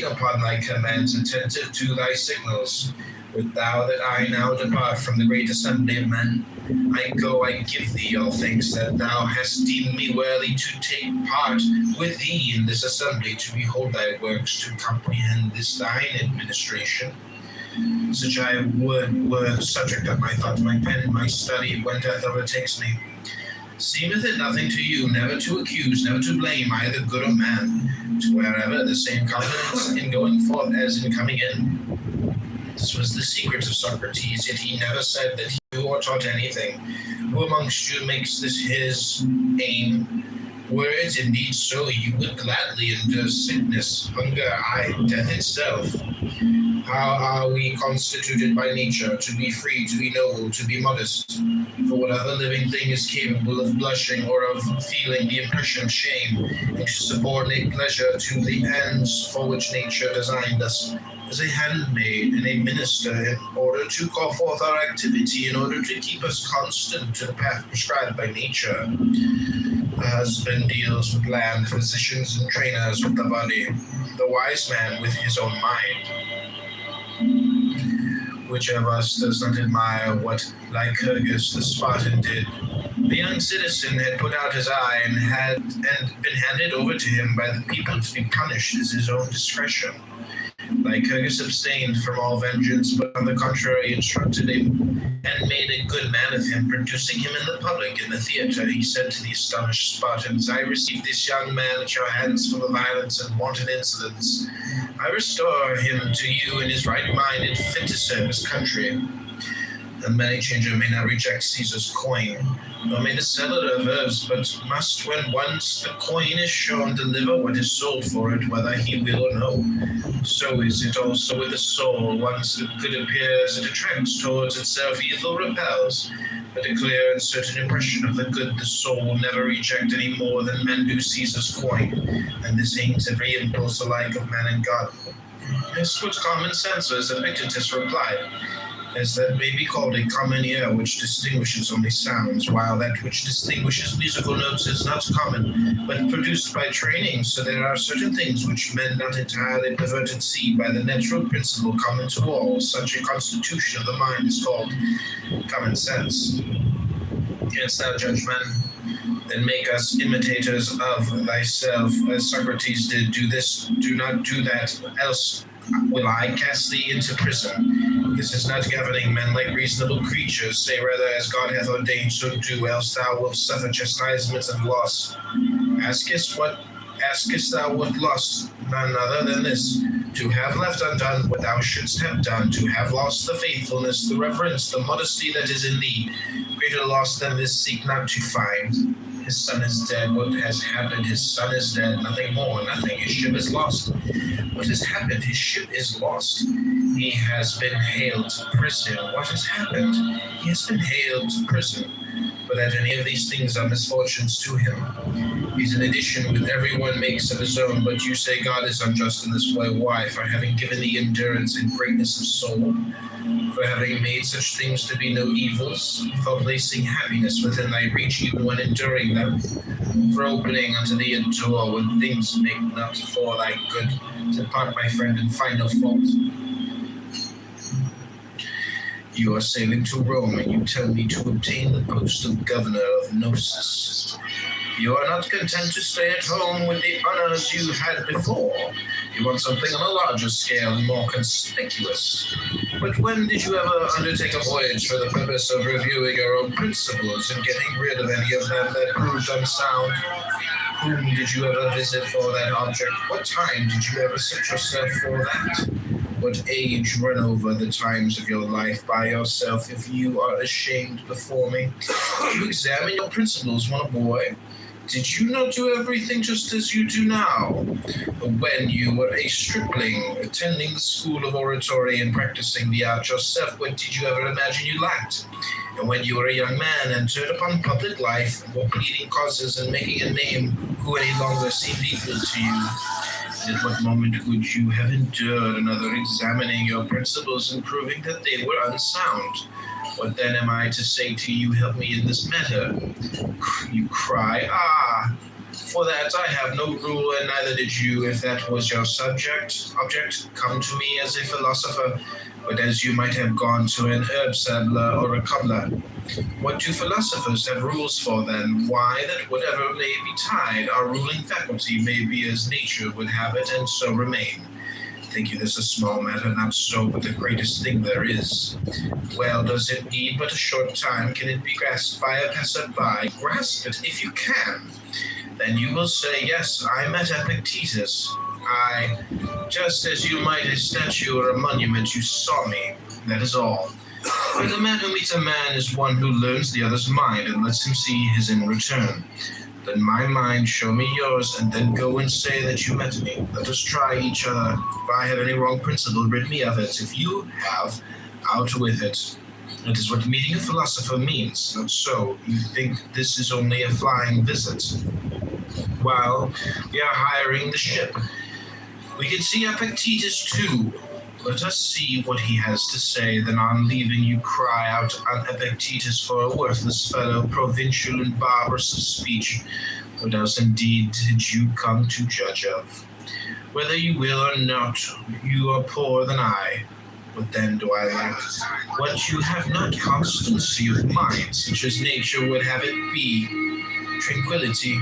upon thy commands, attentive to thy signals. Wilt thou that I now depart from the great assembly of men? I go, I give thee all thanks that thou hast deemed me worthy to take part with thee in this assembly, to behold thy works, to comprehend this thine administration. Such I would were subject of my thought, my pen, my study, when death overtakes me. Seemeth it nothing to you, never to accuse, never to blame either good or man, to wherever the same confidence in going forth as in coming in? This was the secret of Socrates, yet he never said that he knew or taught anything. Who amongst you makes this his aim? Were it indeed so, you would gladly endure sickness, hunger, aye, death itself. How are we constituted by nature, to be free, to be noble, to be modest? For what other living thing is capable of blushing or of feeling the impression of shame, and to subordinate pleasure to the ends for which nature designed us, as a handmaid and a minister, in order to call forth our activity, in order to keep us constant to the path prescribed by nature? The husband deals with land, the physicians and trainers with the body, the wise man with his own mind. Which of us does not admire what Lycurgus the Spartan did? The young citizen had put out his eye and been handed over to him by the people to be punished as his own discretion. Lycurgus abstained from all vengeance, but on the contrary instructed him and made a good man of him. Producing him in the public, in the theatre, he said to the astonished Spartans, I received this young man at your hands full of violence and wanton insolence. I restore him to you in his right mind and fit to serve his country. The money changer may not reject Caesar's coin, nor may the seller of herbs, but must, when once the coin is shown, deliver what is sold for it, whether he will or no. So is it also with the soul. Once the good appears, it attracts towards itself, evil repels. But a clear and certain impression of the good the soul will never reject any more than men do Caesar's coin, and this aims every impulse alike of man and God. This what common sense was, Epictetus replied, as that may be called a common ear which distinguishes only sounds, while that which distinguishes musical notes is not common, but produced by training. So there are certain things which men not entirely perverted see by the natural principle common to all. Such a constitution of the mind is called common sense. Canst thou judge men? Then make us imitators of thyself, as Socrates did. Do this, do not do that, else will I cast thee into prison. This is not governing men like reasonable creatures. Say rather, as God hath ordained, so do, else thou wilt suffer chastisement and loss. Askest thou what lost? None other than this, to have left undone what thou shouldst have done, to have lost the faithfulness, the reverence, the modesty that is in thee. Greater loss than this seek not to find. His son is dead. What has happened? His son is dead. Nothing more, nothing. His ship is lost. What has happened? His ship is lost. He has been haled to prison. What has happened? He has been haled to prison. But that any of these things are misfortunes to him. He's an addition with everyone makes of his own, but you say God is unjust in this way. Why? For having given thee endurance and greatness of soul, for having made such things to be no evils, for placing happiness within thy reach even when enduring them, for opening unto thee a door when things make not for thy good. Depart, my friend, and find no fault. You are sailing to Rome, and you tell me to obtain the post of governor of Gnosis. You are not content to stay at home with the honors you had before. You want something on a larger scale and more conspicuous. But when did you ever undertake a voyage for the purpose of reviewing your own principles and getting rid of any of them that proved unsound? Whom did you ever visit for that object? What time did you ever set yourself for that? What age run over the times of your life by yourself if you are ashamed before me? You examine your principles when a boy. Did you not do everything just as you do now? When you were a stripling, attending the school of oratory and practicing the art yourself, what did you ever imagine you lacked? And when you were a young man, entered upon public life, and were pleading causes and making a name, who any longer seemed equal to you? And at what moment could you have endured another examining your principles and proving that they were unsound? What then am I to say to you, help me in this matter? You cry, For that I have no rule, and neither did you, if that was your object. Come to me as a philosopher, but as you might have gone to an herb saddler or a cobbler. What do philosophers have rules for, then? Why, that whatever may betide, our ruling faculty may be as nature would have it, and so remain. Think you this a small matter? Not so, but the greatest thing there is. Well, does it need but a short time? Can it be grasped by a passer-by? Grasp it if you can. Then you will say, yes, I met Epictetus. I, just as you might a statue or a monument, you saw me. That is all. For the man who meets a man is one who learns the other's mind and lets him see his in return. Let my mind show me yours, and then go and say that you met me. Let us try each other. If I have any wrong principle, rid me of it. If you have, out with it. That is what meeting a philosopher means. Not so. You think this is only a flying visit. While we are hiring the ship, we can see Epictetus too. Let us see what he has to say, then on leaving you cry out on Epictetus for a worthless fellow, provincial and barbarous of speech. What else indeed did you come to judge of? Whether you will or not, you are poorer than I. What then do I lack? What you have not, constancy of mind, such as nature would have it be. Tranquility.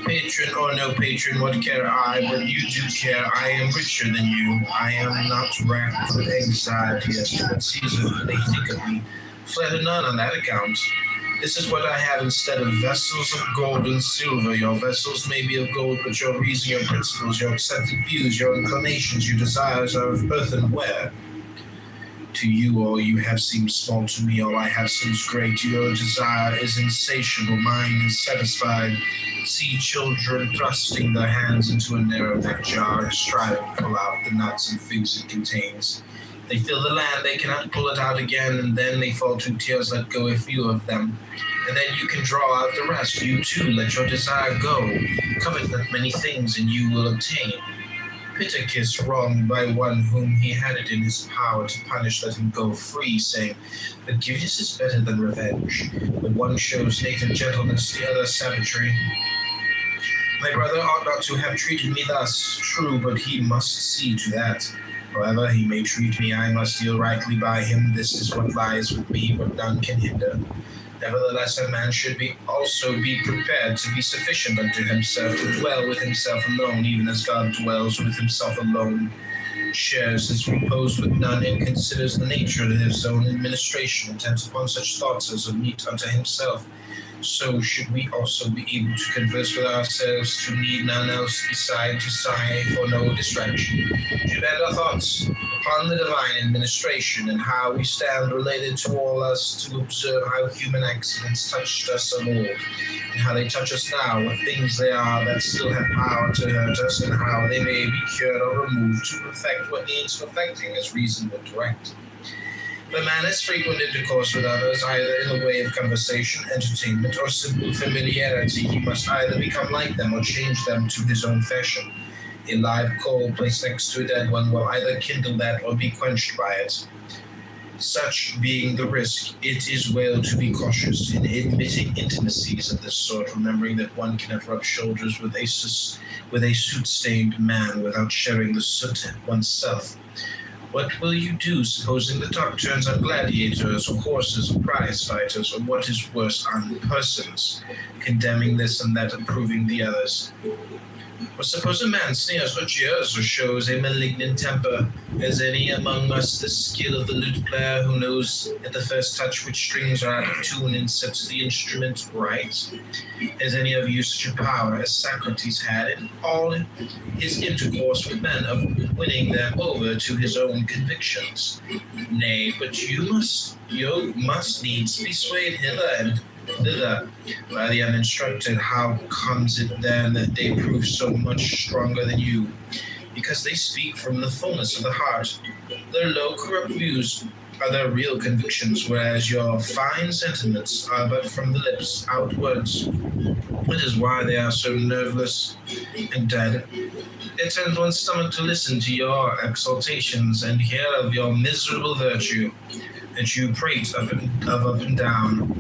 Patron or no patron, what care I? But you do care. I am richer than you. I am not racked with anxiety as to what Caesar may think of me. Flatter none on that account. This is what I have instead of vessels of gold and silver. Your vessels may be of gold, but your reason, your principles, your accepted views, your inclinations, your desires are of earthenware. To you, all you have seemed small. To me, all I have seems great. Your desire is insatiable. Mine is satisfied. See children thrusting their hands into a narrow neck jar, striving to pull out the nuts and figs it contains. They fill the land, they cannot pull it out again, and then they fall to tears, let go a few of them. And then you can draw out the rest. You too, let your desire go. Covet not many things, and you will obtain. Pittacus, wronged by one whom he had it in his power to punish, let him go free, saying, forgiveness is better than revenge. When one shows native gentleness, the other savagery. My brother ought not to have treated me thus, true, but he must see to that. However he may treat me, I must deal rightly by him. This is what lies with me, what none can hinder. Nevertheless, a man should also be prepared to be sufficient unto himself, to dwell with himself alone, even as God dwells with himself alone, shares his repose with none, and considers the nature of his own administration, intent upon such thoughts as are meet unto himself. So should we also be able to converse with ourselves, to need none else beside to sigh for no distraction, to bend our thoughts upon the divine administration, and how we stand related to all us, to observe how human accidents touched us of old, and how they touch us now, what things they are that still have power to hurt us, and how they may be cured or removed to perfect what needs perfecting as reason would direct. The man has frequent intercourse with others, either in the way of conversation, entertainment, or simple familiarity. He must either become like them or change them to his own fashion. A live coal placed next to a dead one will either kindle that or be quenched by it. Such being the risk, it is well to be cautious in admitting intimacies of this sort, remembering that one cannot rub shoulders with a soot-stained man without sharing the soot oneself. What will you do, supposing the talk turns on gladiators or horses or prize fighters, or what is worse, on persons, condemning this and that, approving the others? Or suppose a man sneers or jeers or shows a malignant temper. Has any among us the skill of the lute player, who knows at the first touch which strings are out of tune and sets the instrument right? Has any of you such a power as Socrates had in all his intercourse with men, of winning them over to his own convictions? Nay, but you must needs be swayed hither and thither by the uninstructed. How comes it then that they prove so much stronger than you? Because they speak from the fullness of the heart. Their low, corrupt views are their real convictions, whereas your fine sentiments are but from the lips outwards. That is why they are so nerveless and dead. It turns one's stomach to listen to your exaltations and hear of your miserable virtue. that you prate up and down.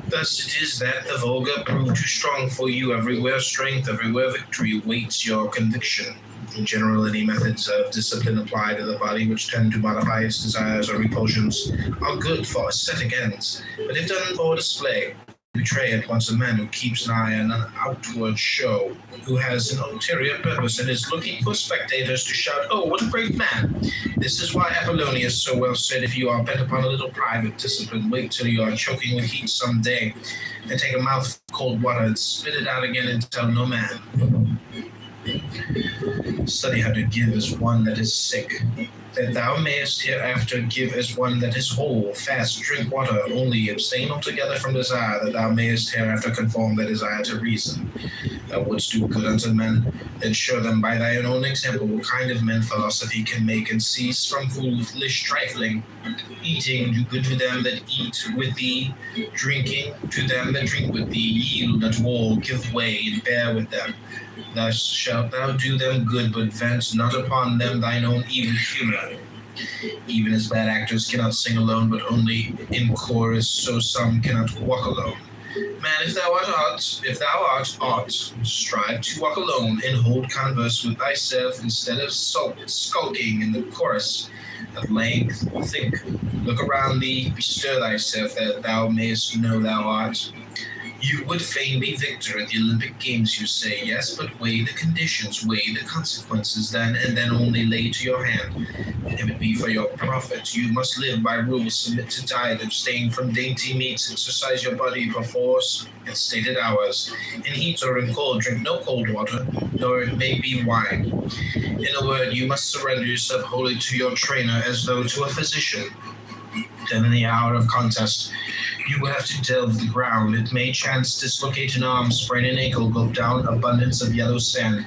Thus it is that the vulgar prove too strong for you. Everywhere strength, everywhere victory waits your conviction. In general, any methods of discipline applied to the body which tend to modify its desires or repulsions are good for ascetic ends, but if done for display, betray at once a man who keeps an eye on an outward show, who has an ulterior purpose and is looking for spectators to shout, "Oh, what a great man!" This is why Apollonius so well said, if you are bent upon a little private discipline, wait till you are choking with heat some day, and take a mouthful of cold water and spit it out again and tell no man. Study how to give as one that is sick, that thou mayest hereafter give as one that is whole. Fast, drink water, only abstain altogether from desire, that thou mayest hereafter conform thy desire to reason. Thou wouldst do good unto men, then show them by thine own example what kind of men philosophy can make, and cease from foolish trifling. Eating, do good to them that eat with thee. Drinking, to them that drink with thee. Yield unto all, give way, and bear with them. Thus shalt thou do them good, but vent not upon them thine own evil humor. Even as bad actors cannot sing alone, but only in chorus, so some cannot walk alone. Man, if thou art aught, strive to walk alone, and hold converse with thyself instead of skulking in the chorus. At length, think, look around thee, bestir thyself, that thou mayest know thou art. You would fain be victor at the Olympic Games, you say. Yes, but weigh the conditions, weigh the consequences then, and then only lay to your hand. And if it be for your profit, you must live by rules, submit to diet, abstain from dainty meats, exercise your body perforce at stated hours. In heat or in cold, drink no cold water, nor it may be wine. In a word, you must surrender yourself wholly to your trainer, as though to a physician. Then in the hour of contest, you will have to delve the ground. It may chance dislocate an arm, sprain an ankle, go down abundance of yellow sand,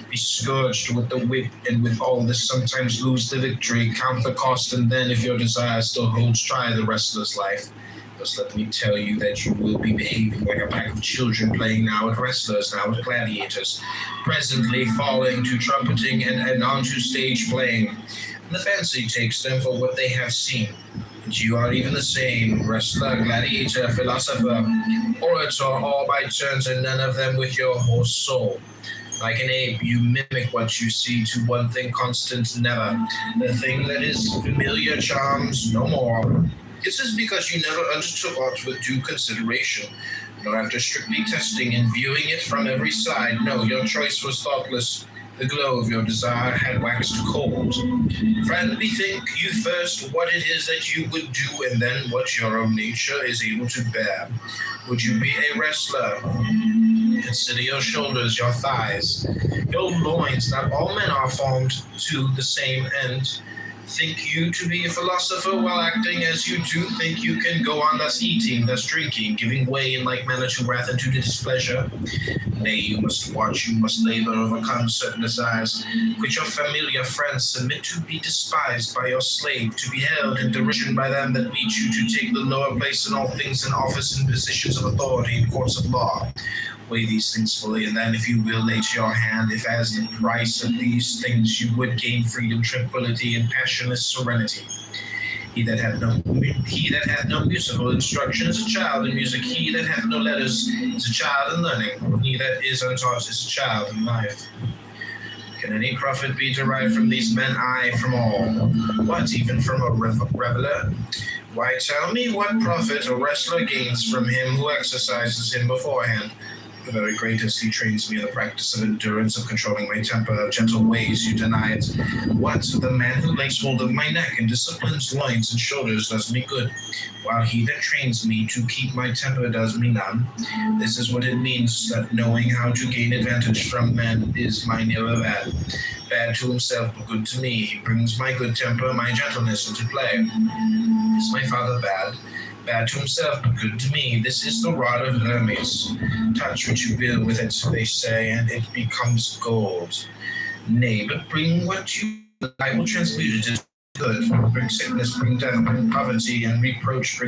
be scourged with the whip, and with all this sometimes lose the victory. Count the cost, and then, if your desire still holds, try the wrestler's life. Just let me tell you that you will be behaving like a pack of children, playing now at wrestlers, now at gladiators, presently falling to trumpeting and onto stage playing. And the fancy takes them for what they have seen. You are even the same, wrestler, gladiator, philosopher, orator, all by turns, and none of them with your whole soul. Like an ape, you mimic what you see, to one thing constant, never. The thing that is familiar charms no more. This is because you never undertook aught with due consideration, nor after strictly testing and viewing it from every side. No, your choice was thoughtless. The glow of your desire had waxed cold. Friend, bethink you first what it is that you would do, and then what your own nature is able to bear. Would you be a wrestler? Consider your shoulders, your thighs, your loins. Not all men are formed to the same end. Think you to be a philosopher while acting as you do? Think you can go on thus eating, thus drinking, giving way in like manner to wrath and to displeasure? Nay, you must watch, you must labor, overcome certain desires, quit your familiar friends, submit to be despised by your slave, to be held in derision by them that meet you, to take the lower place in all things, in office and positions of authority in courts of law. Weigh these things fully, and then, if you will, lay to your hand, if as the price of these things you would gain freedom, tranquility, and passionless serenity. He that hath no musical instruction is a child in music. He that hath no letters is a child in learning. He that is untaught is a child in life. Can any profit be derived from these men? Aye, from all. What, even from a reveler? Why, tell me what profit a wrestler gains from him who exercises him beforehand. The very greatest, he trains me in the practice of endurance, of controlling my temper, of gentle ways, you deny it. What, the man who lays hold of my neck and disciplines loins and shoulders does me good, while he that trains me to keep my temper does me none. This is what it means, that knowing how to gain advantage from men is my neighbor bad. Bad to himself, but good to me. He brings my good temper, my gentleness into play. Is my father bad? Bad to himself, but good to me. This is the rod of Hermes. Touch what you will with it, they say, and it becomes gold. Nay, but bring what you will, I will transmute it into good. Bring sickness, bring death, bring poverty, and reproach, bring